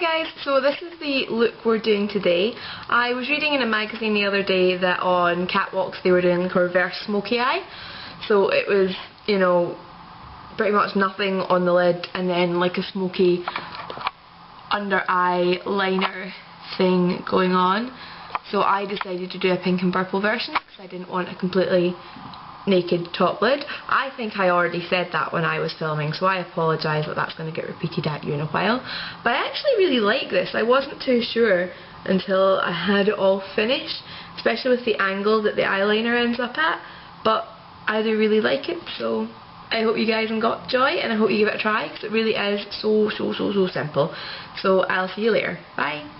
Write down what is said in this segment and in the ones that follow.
Hi guys, so this is the look we're doing today. I was reading in a magazine the other day that on catwalks they were doing like a reverse smokey eye. So it was, you know, pretty much nothing on the lid and then like a smoky under eye liner thing going on. So I decided to do a pink and purple version because I didn't want a completely naked top lid. I think I already said that when I was filming, so I apologise that that's going to get repeated at you in a while. But I actually really like this. I wasn't too sure until I had it all finished, especially with the angle that the eyeliner ends up at, but I do really like it, so I hope you guys got joy and I hope you give it a try because it really is so simple. So I'll see you later. Bye!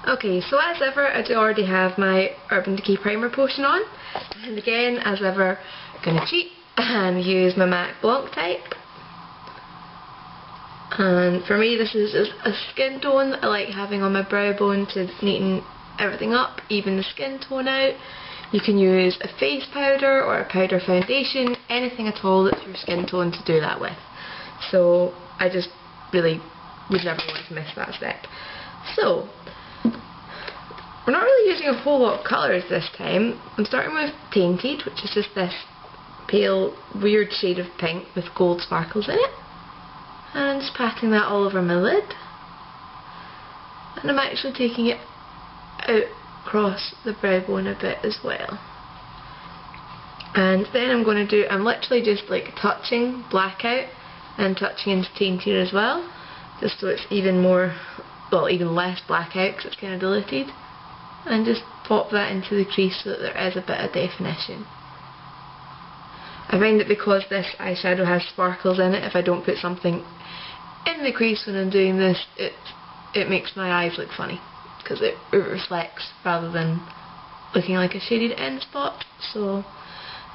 Okay, so as ever I do already have my Urban Decay primer potion on, and again as ever I'm going to cheat and use my MAC Blanc type. And for me this is just a skin tone that I like having on my brow bone to neaten everything up, even the skin tone out. You can use a face powder or a powder foundation, anything at all that's your skin tone to do that with. So I just really would never want to miss that step. So we're not really using a whole lot of colours this time. I'm starting with Tainted, which is just this pale, weird shade of pink with gold sparkles in it. And just patting that all over my lid. And I'm actually taking it out across the brow bone a bit as well. And then I'm going to do, I'm literally just like touching black out and touching into Tainted as well. Just so it's even more, well, even less black out because it's kind of diluted. And just pop that into the crease so that there is a bit of definition. I find that because this eyeshadow has sparkles in it, if I don't put something in the crease when I'm doing this, it makes my eyes look funny because it reflects rather than looking like a shaded end spot. So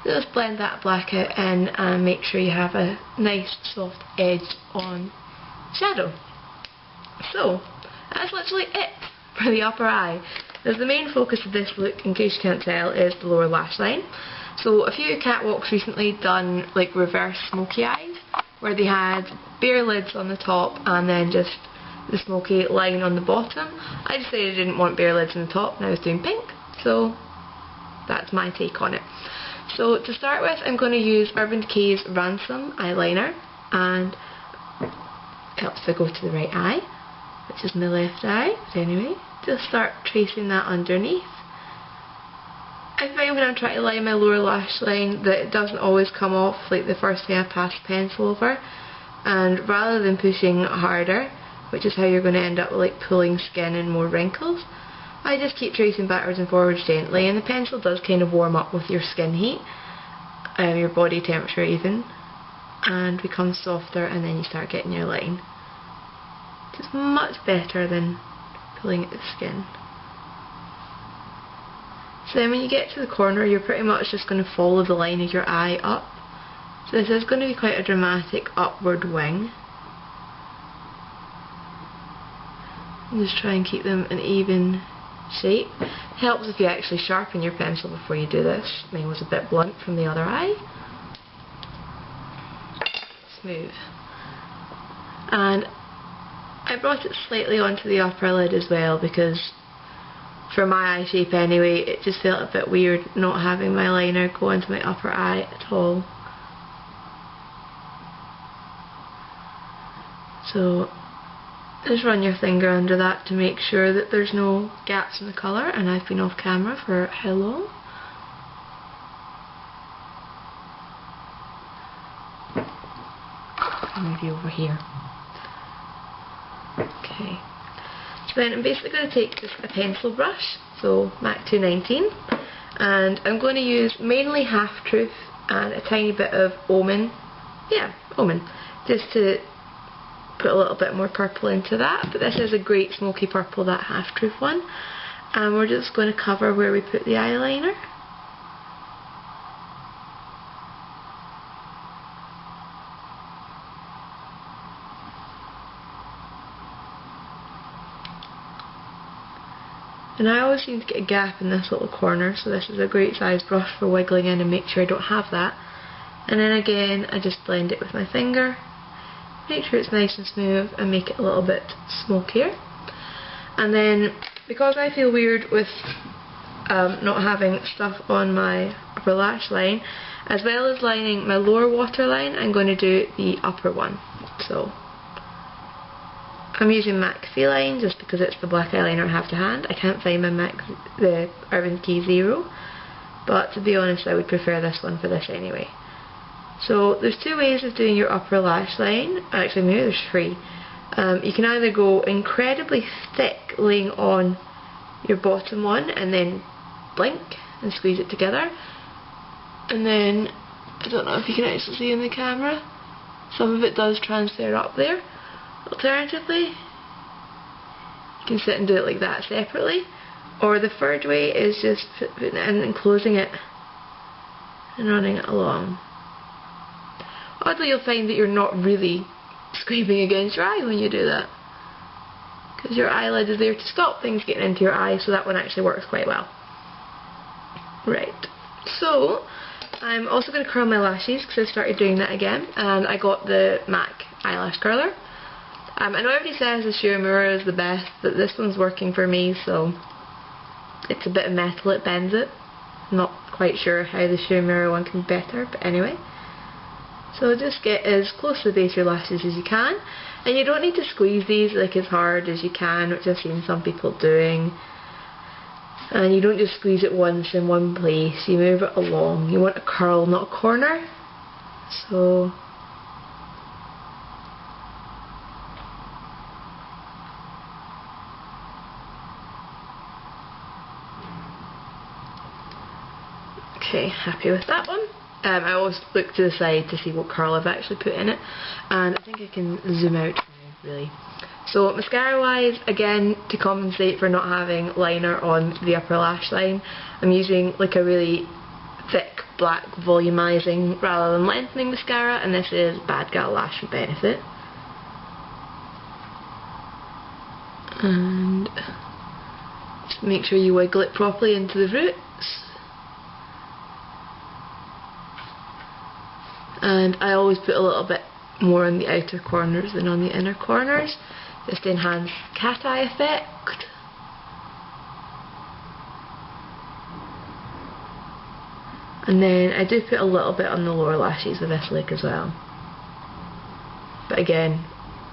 just blend that black out in and make sure you have a nice soft edge on shadow. So that's literally it for the upper eye. As the main focus of this look, in case you can't tell, is the lower lash line. So a few catwalks recently done like reverse smoky eyes, where they had bare lids on the top and then just the smoky line on the bottom. I decided I didn't want bare lids on the top and I was doing pink, so that's my take on it. So to start with, I'm going to use Urban Decay's Ransom eyeliner, and it helps if I go to the right eye, which is my left eye, but anyway. Just start tracing that underneath. I find when I'm trying to line my lower lash line that it doesn't always come off like the first thing I pass the pencil over, and rather than pushing harder, which is how you're going to end up with like pulling skin and more wrinkles, I just keep tracing backwards and forwards gently, and the pencil does kind of warm up with your skin heat, your body temperature even, and becomes softer, and then you start getting your line. It's much better than pulling at the skin. So then when you get to the corner, you're pretty much just going to follow the line of your eye up. So this is going to be quite a dramatic upward wing. And just try and keep them an even shape. It helps if you actually sharpen your pencil before you do this. Mine was a bit blunt from the other eye. Smooth. And I brought it slightly onto the upper lid as well because for my eye shape anyway, it just felt a bit weird not having my liner go into my upper eye at all. So just run your finger under that to make sure that there's no gaps in the colour, and I've been off camera for how long? Maybe over here. Okay, so then I'm basically going to take just a pencil brush, so MAC 219, and I'm going to use mainly Half Truth and a tiny bit of Omen, just to put a little bit more purple into that, but this is a great smoky purple, that Half Truth one, and we're just going to cover where we put the eyeliner. And I always seem to get a gap in this little corner, so this is a great size brush for wiggling in and make sure I don't have that. And then again, I just blend it with my finger make sure it's nice and smooth and make it a little bit smokier. And then, because I feel weird with not having stuff on my upper lash line, as well as lining my lower waterline, I'm going to do the upper one. So I'm using MAC Feline just because it's the black eyeliner I have to hand. I can't find the Urban Key Zero, but to be honest I would prefer this one for this anyway. So there's two ways of doing your upper lash line. Actually maybe there's three. You can either go incredibly thick laying on your bottom one and then blink and squeeze it together, and then I don't know if you can actually see in the camera, some of it does transfer up there. Alternatively, you can sit and do it like that separately, or the third way is just putting it in and closing it and running it along. Oddly, you'll find that you're not really scraping against your eye when you do that, because your eyelid is there to stop things getting into your eye, so that one actually works quite well. Right, so I'm also going to curl my lashes because I started doing that again, and I got the MAC eyelash curler. I know everybody says the Sheer Mirror is the best, but this one's working for me, so it's a bit of metal, it bends it. I'm not quite sure how the Sheer Mirror one can be better, but anyway. So just get as close to the base of your lashes as you can, and you don't need to squeeze these like as hard as you can, which I've seen some people doing. And you don't just squeeze it once in one place, you move it along. You want a curl, not a corner. So okay, happy with that one. I always look to the side to see what curl I've actually put in it, and I think I can zoom out now, really. So mascara wise, again, to compensate for not having liner on the upper lash line, I'm using like a really thick black volumizing rather than lengthening mascara, and this is Bad Gal Lash Benefit. And just make sure you wiggle it properly into the roots. And I always put a little bit more on the outer corners than on the inner corners, just to enhance cat eye effect. And then I do put a little bit on the lower lashes with this lick as well, but again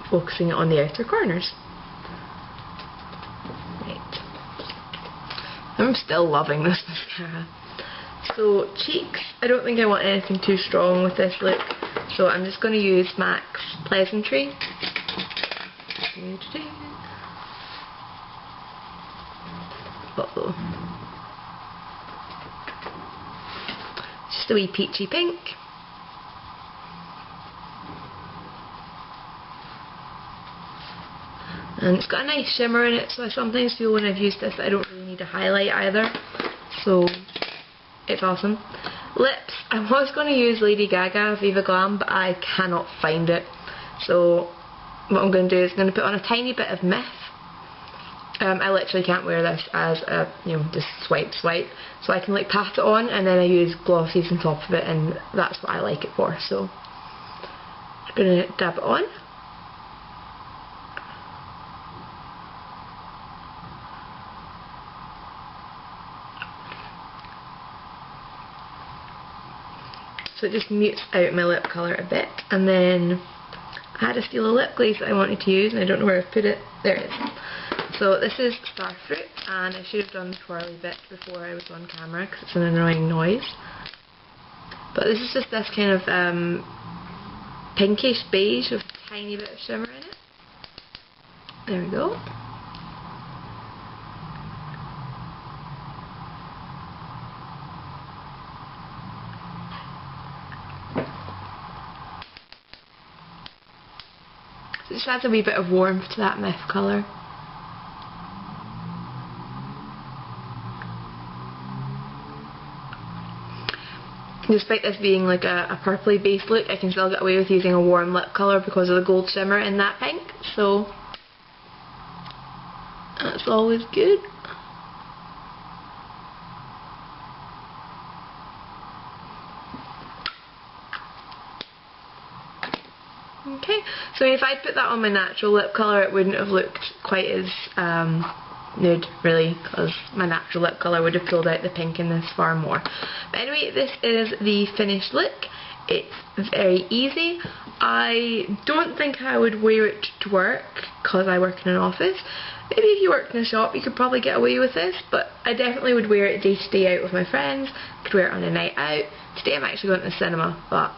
focusing it on the outer corners. Right, I'm still loving this mascara. So cheeks, I don't think I want anything too strong with this look, so I'm just going to use MAC's Pleasantry. Uh-oh. Just a wee peachy pink. And it's got a nice shimmer in it, so I sometimes feel when I've used this I don't really need a highlight either, so it's awesome. Lips, I was going to use Lady Gaga Viva Glam, but I cannot find it, so what I'm going to do is I'm going to put on a tiny bit of Myth. I literally can't wear this as a, just swipe, so I can like pat it on and then I use glossies on top of it, and that's what I like it for, so I'm going to dab it on. So it just mutes out my lip colour a bit, and then I had a steal of lip glaze that I wanted to use and I don't know where I've put it. There it is. So this is Starfruit, and I should have done the twirly bit before I was on camera because it's an annoying noise. But this is just this kind of pinkish beige with a tiny bit of shimmer in it. There we go. So it just adds a wee bit of warmth to that Myth colour. Despite this being like a purpley base look, I can still get away with using a warm lip colour because of the gold shimmer in that pink, so that's always good. Okay, so So if I'd put that on my natural lip colour, it wouldn't have looked quite as nude, really, because my natural lip colour would have pulled out the pink in this far more. But anyway, this is the finished look. It's very easy. I don't think I would wear it to work because I work in an office. Maybe if you worked in a shop you could probably get away with this, but I definitely would wear it day to day out with my friends. Could wear it on a night out. Today I'm actually going to the cinema, but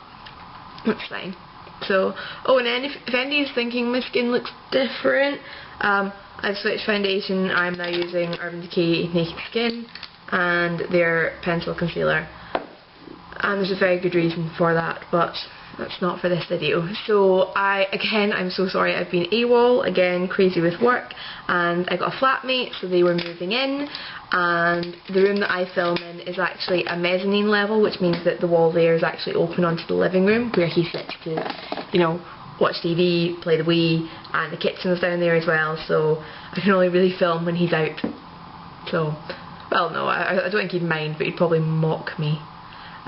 that's fine. So, oh, and then if anybody's thinking my skin looks different, I've switched foundation. I'm now using Urban Decay Naked Skin and their pencil concealer. And there's a very good reason for that, but that's not for this video. So I'm so sorry, I've been AWOL, again, crazy with work, and I got a flatmate, so they were moving in, and the room that I film in is actually a mezzanine level, which means that the wall there is actually open onto the living room, where he sits to, you know, watch TV, play the Wii, and the kitchen's down there as well, so I can only really film when he's out. So, well, no, I don't think he'd mind, but he'd probably mock me.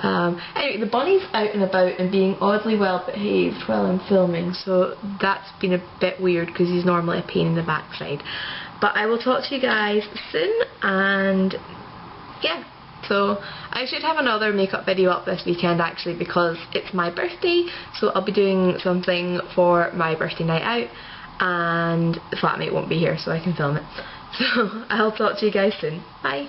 Anyway, the bunny's out and about and being oddly well behaved while I'm filming, so that's been a bit weird because he's normally a pain in the backside. But I will talk to you guys soon, and yeah, so I should have another makeup video up this weekend actually, because it's my birthday, so I'll be doing something for my birthday night out, and the flatmate won't be here so I can film it. So I'll talk to you guys soon. Bye!